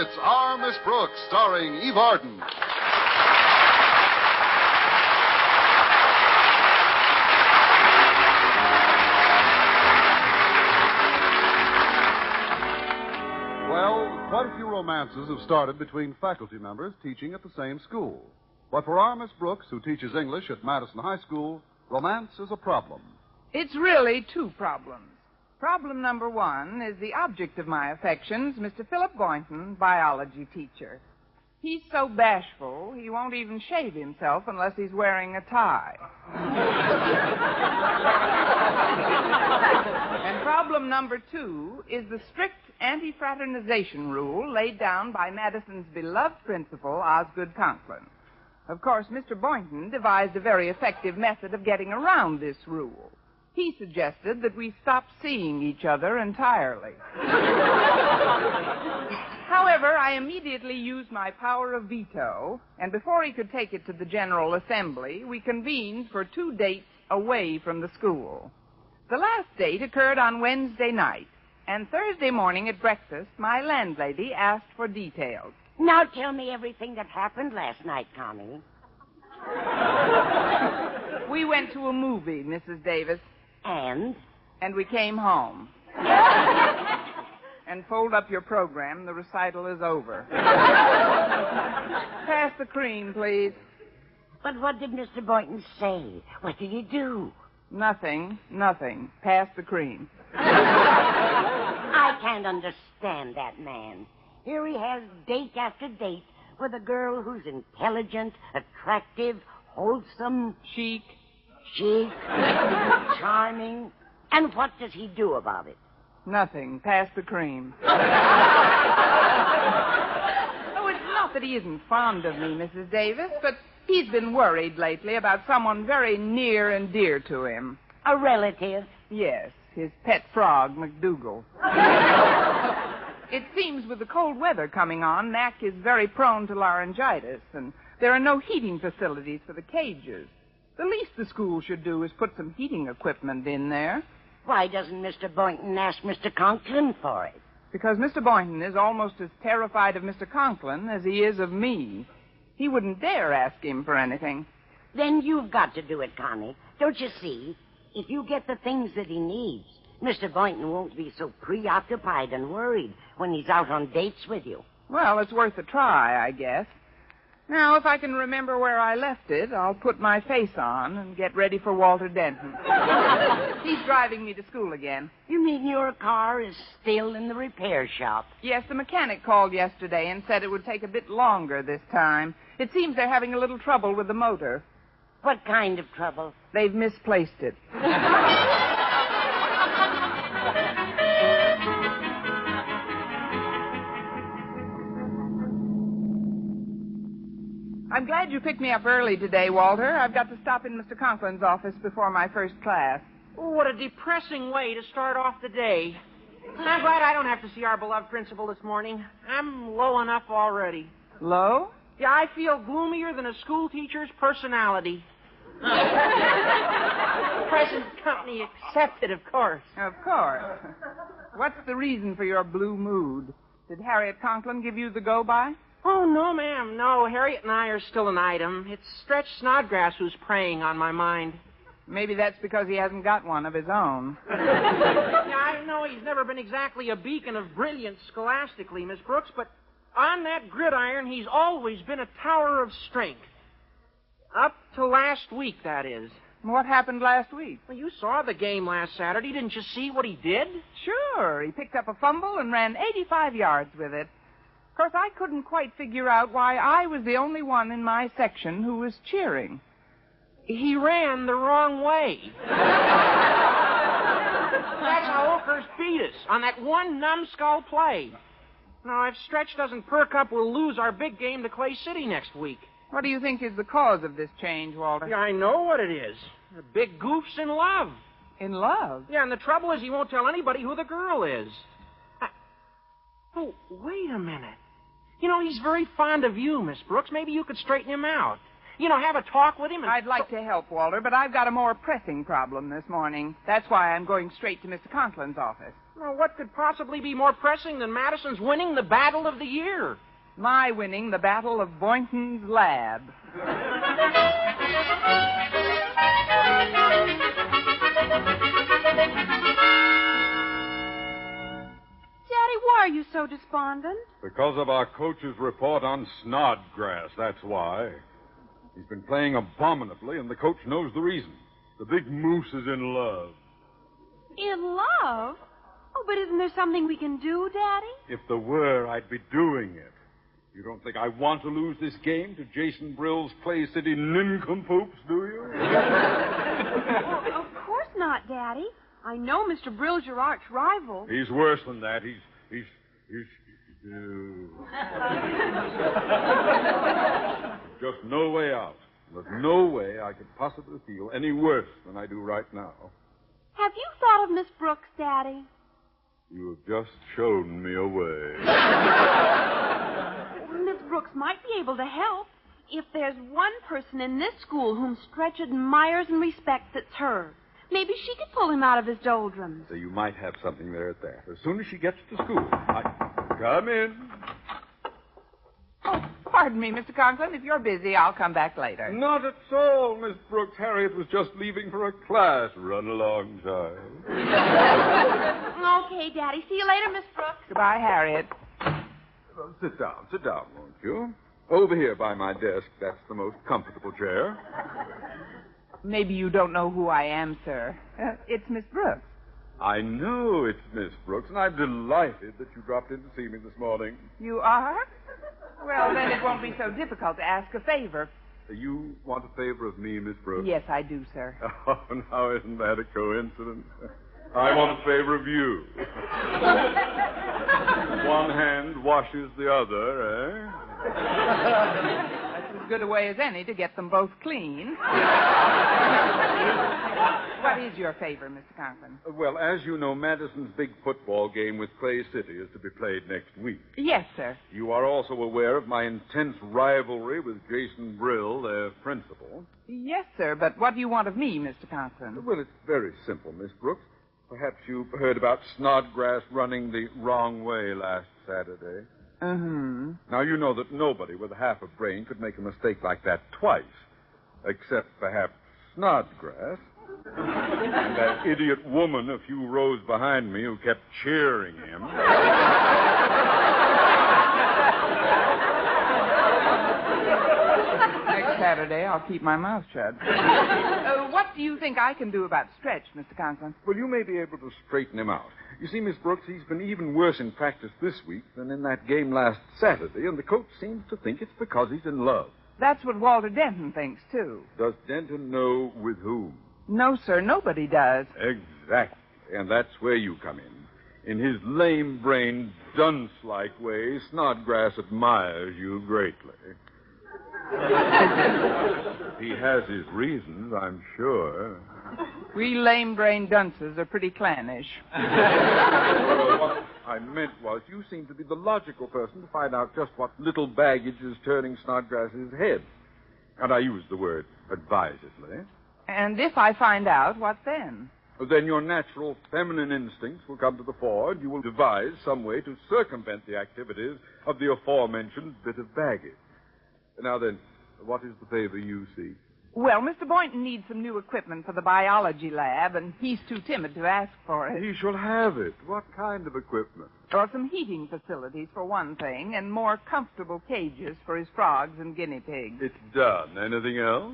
It's Our Miss Brooks, starring Eve Arden. Well, quite a few romances have started between faculty members teaching at the same school. But for our Miss Brooks, who teaches English at Madison High School, romance is a problem. It's really two problems. Problem number one is the object of my affections, Mr. Philip Boynton, biology teacher. He's so bashful, he won't even shave himself unless he's wearing a tie. And problem number two is the strict anti-fraternization rule laid down by Madison's beloved principal, Osgood Conklin. Of course, Mr. Boynton devised a very effective method of getting around this rule. He suggested that we stop seeing each other entirely. However, I immediately used my power of veto, and before he could take it to the General Assembly, we convened for 2 dates away from the school. The last date occurred on Wednesday night, and Thursday morning at breakfast, my landlady asked for details. Now tell me everything that happened last night, Connie. We went to a movie, Mrs. Davis. And we came home. And fold up your program. The recital is over. Pass the cream, please. But what did Mr. Boynton say? What did he do? Nothing. Pass the cream. I can't understand that man. Here he has date after date with a girl who's intelligent, attractive, wholesome, Chic, charming. And what does he do about it? Nothing. Pass the cream. Oh, it's not that he isn't fond of me, Mrs. Davis, but he's been worried lately about someone very near and dear to him. A relative? Yes, his pet frog, McDougal. It seems with the cold weather coming on, Mac is very prone to laryngitis, and there are no heating facilities for the cages. The least the school should do is put some heating equipment in there. Why doesn't Mr. Boynton ask Mr. Conklin for it? Because Mr. Boynton is almost as terrified of Mr. Conklin as he is of me. He wouldn't dare ask him for anything. Then you've got to do it, Connie. Don't you see? If you get the things that he needs, Mr. Boynton won't be so preoccupied and worried when he's out on dates with you. Well, it's worth a try, I guess. Now, if I can remember where I left it, I'll put my face on and get ready for Walter Denton. He's driving me to school again. You mean your car is still in the repair shop? Yes, the mechanic called yesterday and said it would take a bit longer this time. It seems they're having a little trouble with the motor. What kind of trouble? They've misplaced it. I'm glad you picked me up early today, Walter. I've got to stop in Mr. Conklin's office before my first class. Oh, what a depressing way to start off the day. I'm glad I don't have to see our beloved principal this morning. I'm low enough already. Low? Yeah, I feel gloomier than a school teacher's personality. Present company accepted, of course. Of course. What's the reason for your blue mood? Did Harriet Conklin give you the go-by? Oh, no, ma'am. No, Harriet and I are still an item. It's Stretch Snodgrass who's preying on my mind. Maybe that's because he hasn't got one of his own. Yeah, I know he's never been exactly a beacon of brilliance scholastically, Miss Brooks, but on that gridiron, he's always been a tower of strength. Up to last week, that is. What happened last week? Well, you saw the game last Saturday. Didn't you see what he did? Sure. He picked up a fumble and ran 85 yards with it. Of course, I couldn't quite figure out why I was the only one in my section who was cheering. He ran the wrong way. That's how Oakhurst beat us, on that one numbskull play. Now, if Stretch doesn't perk up, we'll lose our big game to Clay City next week. What do you think is the cause of this change, Walter? Yeah, I know what it is. The big goof's in love. In love? Yeah, and the trouble is he won't tell anybody who the girl is. Oh, wait a minute. You know, he's very fond of you, Miss Brooks. Maybe you could straighten him out. have a talk with him? I'd like to help, Walter, but I've got a more pressing problem this morning. That's why I'm going straight to Mr. Conklin's office. Well, what could possibly be more pressing than Madison's winning the Battle of the Year? My winning the Battle of Boynton's Lab. Daddy, why are you so despondent? Because of our coach's report on Snodgrass, that's why. He's been playing abominably, and the coach knows the reason. The big moose is in love. In love? Oh, but isn't there something we can do, Daddy? If there were, I'd be doing it. You don't think I want to lose this game to Jason Brill's Clay City nincompoops, do you? Well, of course not, Daddy. I know Mr. Brill's your arch rival. He's worse than that. He's just no way out. There's no way I could possibly feel any worse than I do right now. Have you thought of Miss Brooks, Daddy? You have just shown me a way. Miss Brooks might be able to help. If there's one person in this school whom Stretch admires and respects, it's her. Maybe she could pull him out of his doldrums. So you might have something there at that. As soon as she gets to school, Come in. Oh, pardon me, Mr. Conklin. If you're busy, I'll come back later. Not at all, Miss Brooks. Harriet was just leaving for a class. Run along, child. Okay, Daddy. See you later, Miss Brooks. Goodbye, Harriet. Well, sit down, won't you? Over here by my desk. That's the most comfortable chair. Maybe you don't know who I am, sir. It's Miss Brooks. I know it's Miss Brooks, and I'm delighted that you dropped in to see me this morning. You are? Well, then it won't be so difficult to ask a favor. You want a favor of me, Miss Brooks? Yes, I do, sir. Oh, now isn't that a coincidence? I want a favor of you. One hand washes the other, eh? That's as good a way as any to get them both clean. What is your favor, Mr. Conklin? Well, as you know, Madison's big football game with Clay City is to be played next week. Yes, sir. You are also aware of my intense rivalry with Jason Brill, their principal. Yes, sir, but what do you want of me, Mr. Conklin? Well, it's very simple, Miss Brooks. Perhaps you've heard about Snodgrass running the wrong way last Saturday. Uh-huh. Now, you know that nobody with half a brain could make a mistake like that twice, except perhaps Snodgrass. And that idiot woman a few rows behind me who kept cheering him. Next Saturday, I'll keep my mouth shut. What do you think I can do about Stretch, Mr. Conklin? Well, you may be able to straighten him out. You see, Miss Brooks, he's been even worse in practice this week than in that game last Saturday, and the coach seems to think it's because he's in love. That's what Walter Denton thinks, too. Does Denton know with whom? No, sir, nobody does. Exactly. And that's where you come in. In his lame-brained, dunce-like way, Snodgrass admires you greatly. He has his reasons, I'm sure. We lame-brained dunces are pretty clannish. Well, what I meant was you seem to be the logical person to find out just what little baggage is turning Snodgrass's head. And I use the word advisedly. And if I find out, what then? Then your natural feminine instincts will come to the fore, and you will devise some way to circumvent the activities of the aforementioned bit of baggage. Now then, what is the favor you seek? Well, Mr. Boynton needs some new equipment for the biology lab, and he's too timid to ask for it. He shall have it. What kind of equipment? Or some heating facilities, for one thing, and more comfortable cages for his frogs and guinea pigs. It's done. Anything else?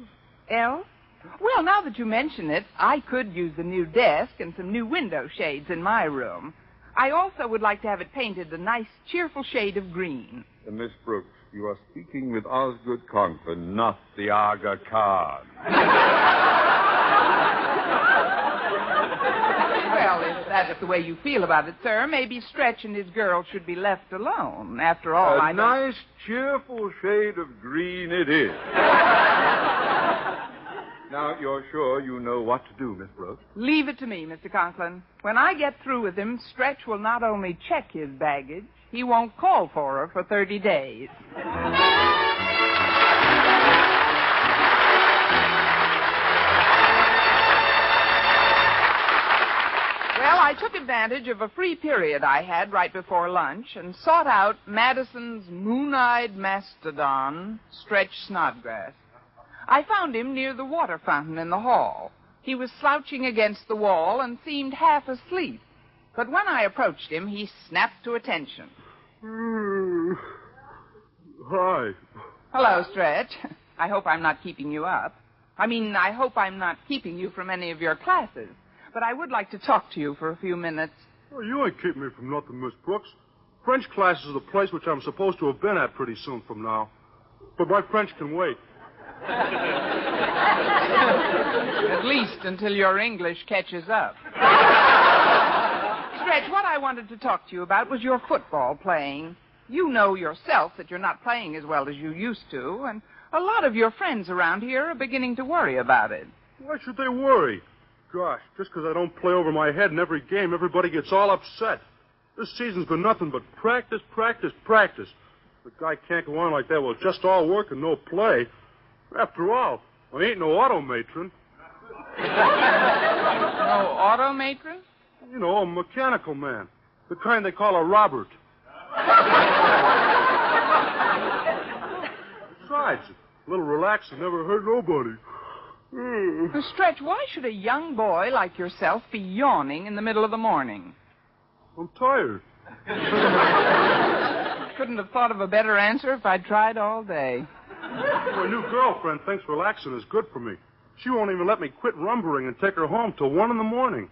Else? Well, now that you mention it, I could use a new desk and some new window shades in my room. I also would like to have it painted a nice, cheerful shade of green. Miss Brooks, you are speaking with Osgood Conklin, not the Aga Khan. Well, if that's the way you feel about it, sir, maybe Stretch and his girl should be left alone. After all, A nice, cheerful shade of green it is. Now, you're sure you know what to do, Miss Brooks? Leave it to me, Mr. Conklin. When I get through with him, Stretch will not only check his baggage, he won't call for her for 30 days. I took advantage of a free period I had right before lunch and sought out Madison's moon-eyed mastodon, Stretch Snodgrass. I found him near the water fountain in the hall. He was slouching against the wall and seemed half asleep. But when I approached him, he snapped to attention. Hi. Hello, Stretch. I hope I'm not keeping you up. I hope I'm not keeping you from any of your classes. But I would like to talk to you for a few minutes. Well, you ain't keeping me from nothing, Miss Brooks. French classes are the place which I'm supposed to have been at pretty soon from now. But my French can wait. At least until your English catches up. Stretch, what I wanted to talk to you about was your football playing. You know yourself that you're not playing as well as you used to, and a lot of your friends around here are beginning to worry about it. Why should they worry? Gosh, just because I don't play over my head in every game, everybody gets all upset. This season's been nothing but practice, practice, practice. The guy can't go on like that with just all work and no play. After all, I ain't no automatron. No automatron? You know, a mechanical man. The kind they call a Robert. Besides, a little relaxing never hurt nobody. Stretch, why should a young boy like yourself be yawning in the middle of the morning? I'm tired. Couldn't have thought of a better answer if I'd tried all day. My new girlfriend thinks relaxing is good for me. She won't even let me quit rumbering and take her home till 1 in the morning.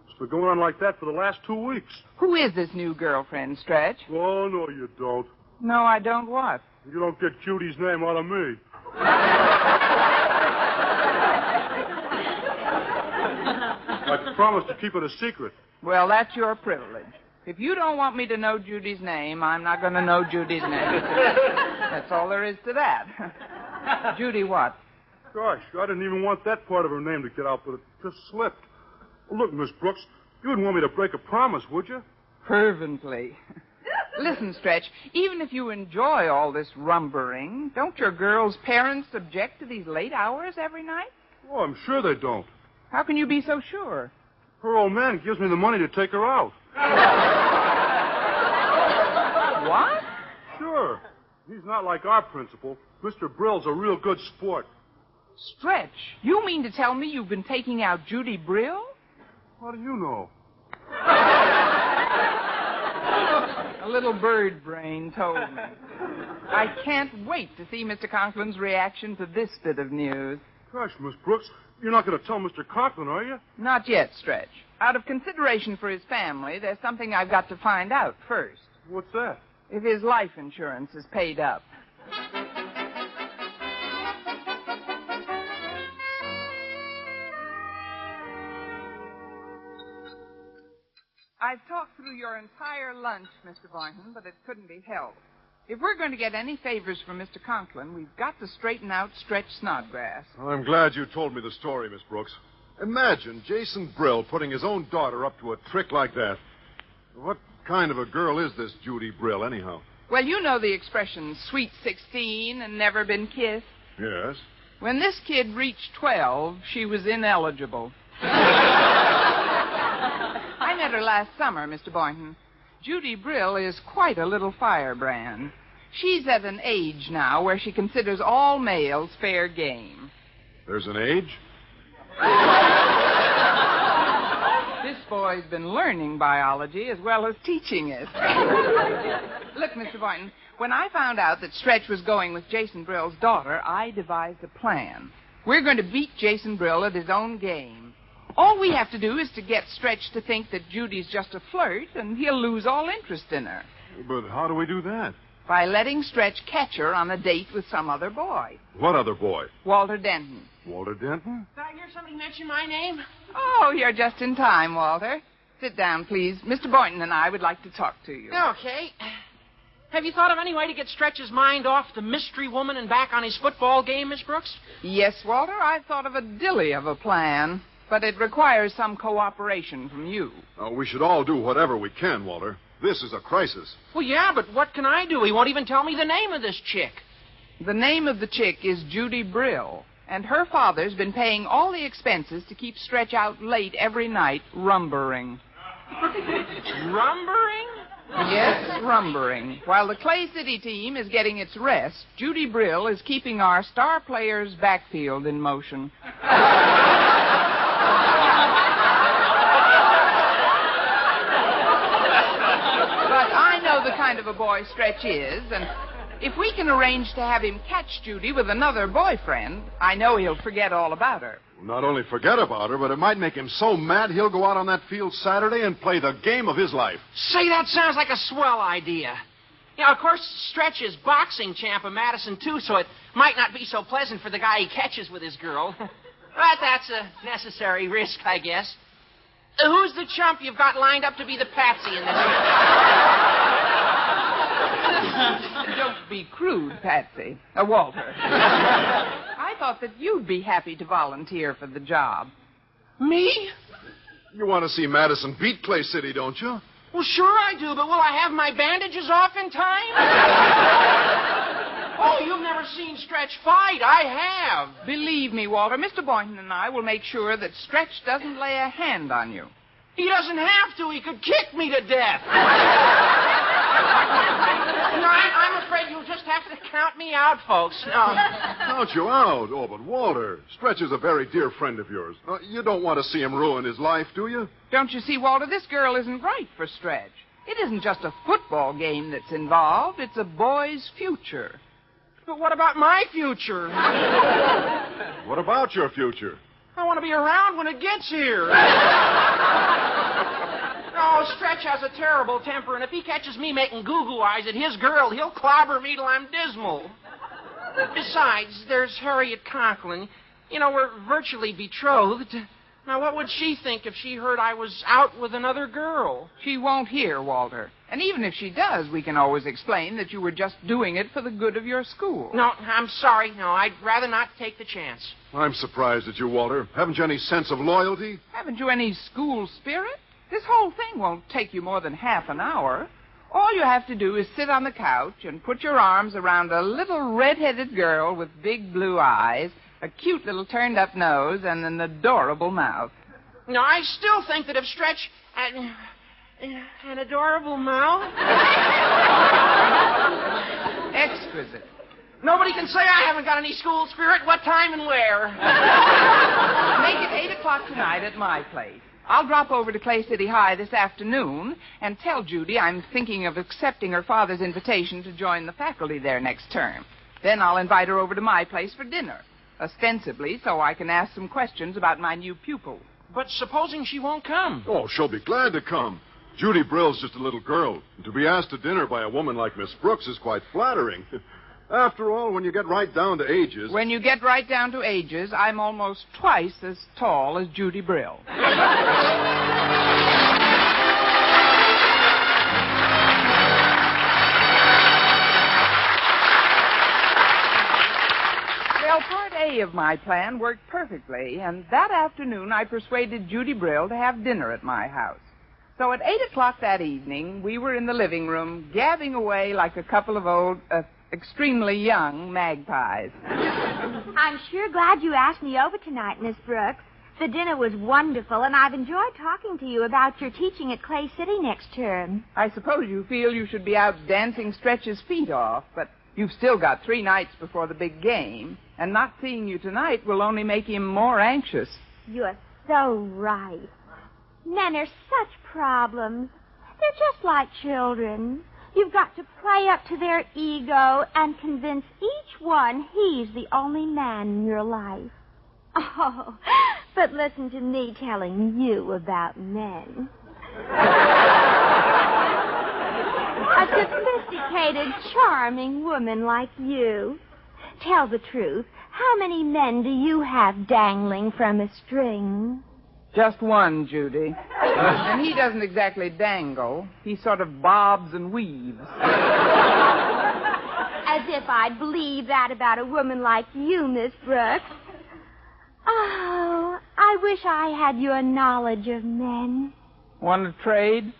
It's been going on like that for the last 2 weeks. Who is this new girlfriend, Stretch? Oh, no, you don't. No, I don't what? You don't get Judy's name out of me. I promised to keep it a secret. Well, that's your privilege. If you don't want me to know Judy's name, I'm not going to know Judy's name. That's all there is to that. Judy what? Gosh, I didn't even want that part of her name to get out, but it just slipped. Well, look, Miss Brooks, you wouldn't want me to break a promise, would you? Fervently. Listen, Stretch, even if you enjoy all this rumbering, don't your girl's parents object to these late hours every night? Oh, I'm sure they don't. How can you be so sure? Her old man gives me the money to take her out. What? Sure. He's not like our principal. Mr. Brill's a real good sport. Stretch, you mean to tell me you've been taking out Judy Brill? How do you know? A little bird brain told me. I can't wait to see Mr. Conklin's reaction to this bit of news. Gosh, Miss Brooks, you're not going to tell Mr. Conklin, are you? Not yet, Stretch. Out of consideration for his family, there's something I've got to find out first. What's that? If his life insurance is paid up. I've talked through your entire lunch, Mr. Boynton, but it couldn't be helped. If we're going to get any favors from Mr. Conklin, we've got to straighten out Stretch Snodgrass. I'm glad you told me the story, Miss Brooks. Imagine Jason Brill putting his own daughter up to a trick like that. What kind of a girl is this Judy Brill, anyhow? Well, you know the expression, sweet 16 and never been kissed. Yes. When this kid reached 12, she was ineligible. I met her last summer, Mr. Boynton. Judy Brill is quite a little firebrand. She's at an age now where she considers all males fair game. There's an age? This boy's been learning biology as well as teaching it. Look, Mr. Boynton, when I found out that Stretch was going with Jason Brill's daughter, I devised a plan. We're going to beat Jason Brill at his own game. All we have to do is to get Stretch to think that Judy's just a flirt, and he'll lose all interest in her. But how do we do that? By letting Stretch catch her on a date with some other boy. What other boy? Walter Denton. Walter Denton? Did I hear somebody mention my name? Oh, you're just in time, Walter. Sit down, please. Mr. Boynton and I would like to talk to you. Okay. Have you thought of any way to get Stretch's mind off the mystery woman and back on his football game, Miss Brooks? Yes, Walter, I've thought of a dilly of a plan. But it requires some cooperation from you. We should all do whatever we can, Walter. This is a crisis. Well, yeah, but what can I do? He won't even tell me the name of this chick. The name of the chick is Judy Brill, and her father's been paying all the expenses to keep Stretch out late every night rumbering. Rumbering? Yes, rumbering. While the Clay City team is getting its rest, Judy Brill is keeping our star player's backfield in motion. But I know the kind of a boy Stretch is, and if we can arrange to have him catch Judy with another boyfriend, I know he'll forget all about her. Not only forget about her, but it might make him so mad he'll go out on that field Saturday and play the game of his life. Say, that sounds like a swell idea. Of course, Stretch is boxing champ of Madison, too, so it might not be so pleasant for the guy he catches with his girl. But that's a necessary risk, I guess. Who's the chump you've got lined up to be the patsy in this? Don't be crude, Patsy. Walter. I thought that you'd be happy to volunteer for the job. Me? You want to see Madison beat Clay City, don't you? Well, sure I do, but will I have my bandages off in time? Oh, you've never seen Stretch fight. I have. Believe me, Walter, Mr. Boynton and I will make sure that Stretch doesn't lay a hand on you. He doesn't have to. He could kick me to death. No, I'm afraid you'll just have to count me out, folks. No. Count you out? Oh, but Walter, Stretch is a very dear friend of yours. You don't want to see him ruin his life, do you? Don't you see, Walter, this girl isn't right for Stretch. It isn't just a football game that's involved. It's a boy's future. But what about my future? What about your future? I want to be around when it gets here. Oh, Stretch has a terrible temper, and if he catches me making goo-goo eyes at his girl, he'll clobber me till I'm dismal. Besides, there's Harriet Conklin. We're virtually betrothed. Now, what would she think if she heard I was out with another girl? She won't hear, Walter. And even if she does, we can always explain that you were just doing it for the good of your school. No, I'm sorry. No, I'd rather not take the chance. I'm surprised at you, Walter. Haven't you any sense of loyalty? Haven't you any school spirit? This whole thing won't take you more than half an hour. All you have to do is sit on the couch and put your arms around a little red-headed girl with big blue eyes, a cute little turned-up nose, and an adorable mouth. No, I still think that if Stretch had an adorable mouth... Exquisite. Nobody can say I haven't got any school spirit. What time and where? Make it 8 o'clock tonight at my place. I'll drop over to Clay City High this afternoon and tell Judy I'm thinking of accepting her father's invitation to join the faculty there next term. Then I'll invite her over to my place for dinner, ostensibly so I can ask some questions about my new pupil. But supposing she won't come? Oh, she'll be glad to come. Judy Brill's just a little girl. And to be asked to dinner by a woman like Miss Brooks is quite flattering. After all, when you get right down to ages... When you get right down to ages, I'm almost twice as tall as Judy Brill. Well, part A of my plan worked perfectly, and that afternoon I persuaded Judy Brill to have dinner at my house. So at 8 o'clock that evening, we were in the living room, gabbing away like a couple of old... extremely young magpies. I'm sure glad you asked me over tonight, Miss Brooks. The dinner was wonderful, and I've enjoyed talking to you about your teaching at Clay City next term. I suppose you feel you should be out dancing Stretch's feet off, but you've still got 3 nights before the big game, and not seeing you tonight will only make him more anxious. You're so right. Men are such problems. They're just like children. You've got to play up to their ego and convince each one he's the only man in your life. Oh, but listen to me telling you about men. A sophisticated, charming woman like you. Tell the truth. How many men do you have dangling from a string? Just one, Judy. And he doesn't exactly dangle. He sort of bobs and weaves. As if I'd believe that about a woman like you, Miss Brooks. Oh, I wish I had your knowledge of men. Want to trade?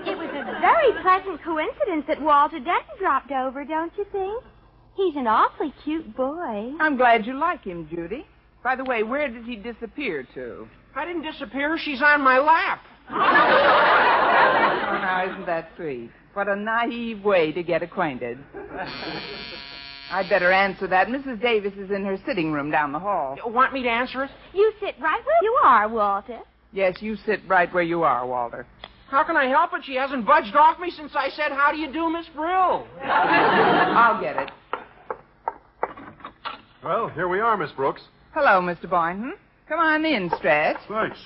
It was a very pleasant coincidence that Walter Denton dropped over, don't you think? He's an awfully cute boy. I'm glad you like him, Judy. By the way, where did he disappear to? I didn't disappear. She's on my lap. Oh, now, isn't that sweet? What a naive way to get acquainted. I'd better answer that. Mrs. Davis is in her sitting room down the hall. Want me to answer it? You sit right where you are, Walter. Yes, you sit right where you are, Walter. How can I help it? She hasn't budged off me since I said, "How do you do, Miss Brill?" I'll get it. Well, here we are, Miss Brooks. Hello, Mr. Boynton. Come on in, Stretch. Thanks.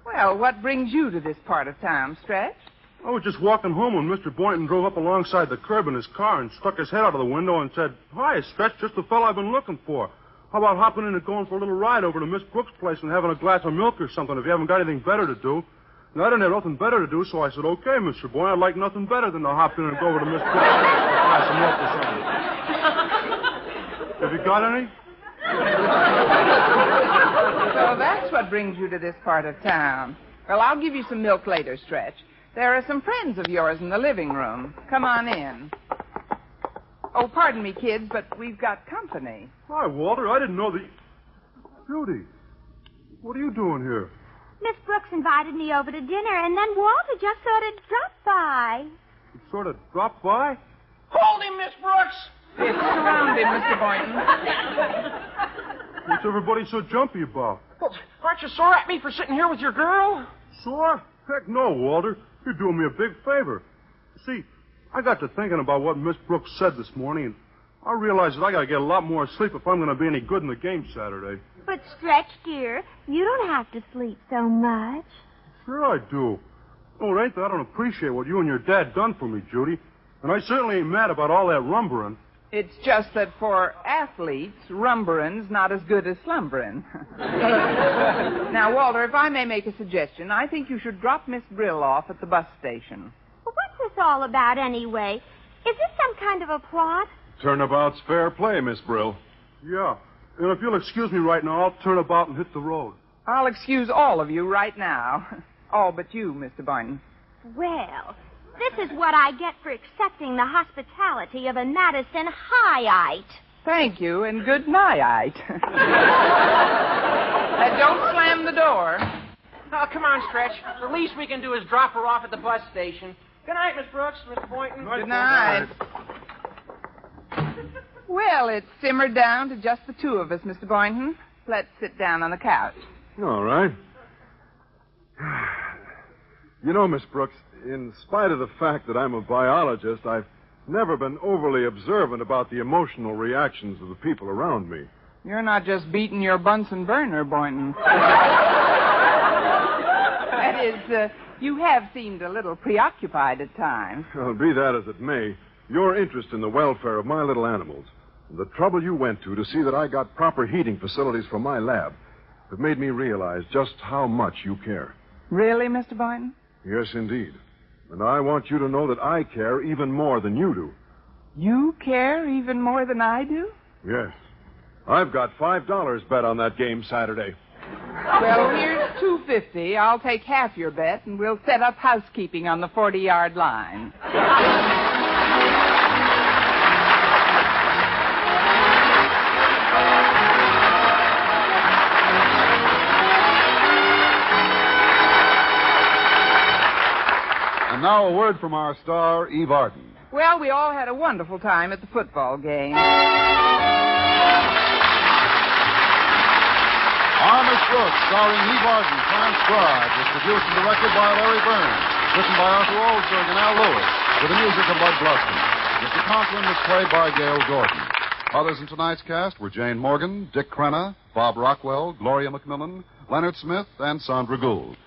Well, what brings you to this part of town, Stretch? I was just walking home when Mr. Boynton drove up alongside the curb in his car and stuck his head out of the window and said, "Hi, Stretch, just the fellow I've been looking for. How about hopping in and going for a little ride over to Miss Brooks' place and having a glass of milk or something if you haven't got anything better to do?" And I didn't have nothing better to do, so I said, "Okay, Mr. Boynton, I'd like nothing better than to hop in and go over to Miss Brooks' place and have a glass of milk or something." Have you got any? So that's what brings you to this part of town. Well, I'll give you some milk later, Stretch. There are some friends of yours in the living room. Come on in. Oh, pardon me, kids, but we've got company. Hi, Walter. I didn't know that... Judy, what are you doing here? Miss Brooks invited me over to dinner, and then Walter just sort of dropped by. You sort of dropped by? Hold him, Miss Brooks! It's around him, Mr. Boynton. What's everybody so jumpy about? Well, aren't you sore at me for sitting here with your girl? Sore? Heck no, Walter. You're doing me a big favor. See, I got to thinking about what Miss Brooks said this morning, and I realized that I got to get a lot more sleep if I'm going to be any good in the game Saturday. But, Stretch, dear, you don't have to sleep so much. Sure I do. Oh, it ain't that I don't appreciate what you and your dad done for me, Judy. And I certainly ain't mad about all that rumbering. It's just that for athletes, rumbering's not as good as slumbering. Now, Walter, if I may make a suggestion, I think you should drop Miss Brill off at the bus station. Well, what's this all about, anyway? Is this some kind of a plot? Turnabout's fair play, Miss Brill. Yeah. And if you'll excuse me right now, I'll turn about and hit the road. I'll excuse all of you right now. All but you, Mr. Boynton. Well, this is what I get for accepting the hospitality of a Madison Highite. Thank you, and good night. Don't slam the door. Oh, come on, Stretch. The least we can do is drop her off at the bus station. Good night, Miss Brooks, Mr. Boynton. Good night. Well, it's simmered down to just the two of us, Mr. Boynton. Let's sit down on the couch. All right. You know, Miss Brooks, in spite of the fact that I'm a biologist, I've never been overly observant about the emotional reactions of the people around me. You're not just beating your Bunsen burner, Boynton. That is, you have seemed a little preoccupied at times. Well, be that as it may, your interest in the welfare of my little animals, and the trouble you went to see that I got proper heating facilities for my lab, have made me realize just how much you care. Really, Mr. Boynton? Yes, indeed. And I want you to know that I care even more than you do. You care even more than I do? Yes. I've got $5 bet on that game Saturday. Well, here's $2.50. I'll take half your bet, and we'll set up housekeeping on the 40-yard line. And now a word from our star, Eve Arden. Well, we all had a wonderful time at the football game. Our Miss Brooks, starring Eve Arden, transcribed, was produced and directed by Larry Burns, written by Arthur Oldsberg and Al Lewis, with the music of Bud Bluster. Mr. Conklin was played by Gail Gordon. Others in tonight's cast were Jane Morgan, Dick Crenna, Bob Rockwell, Gloria McMillan, Leonard Smith, and Sandra Gould.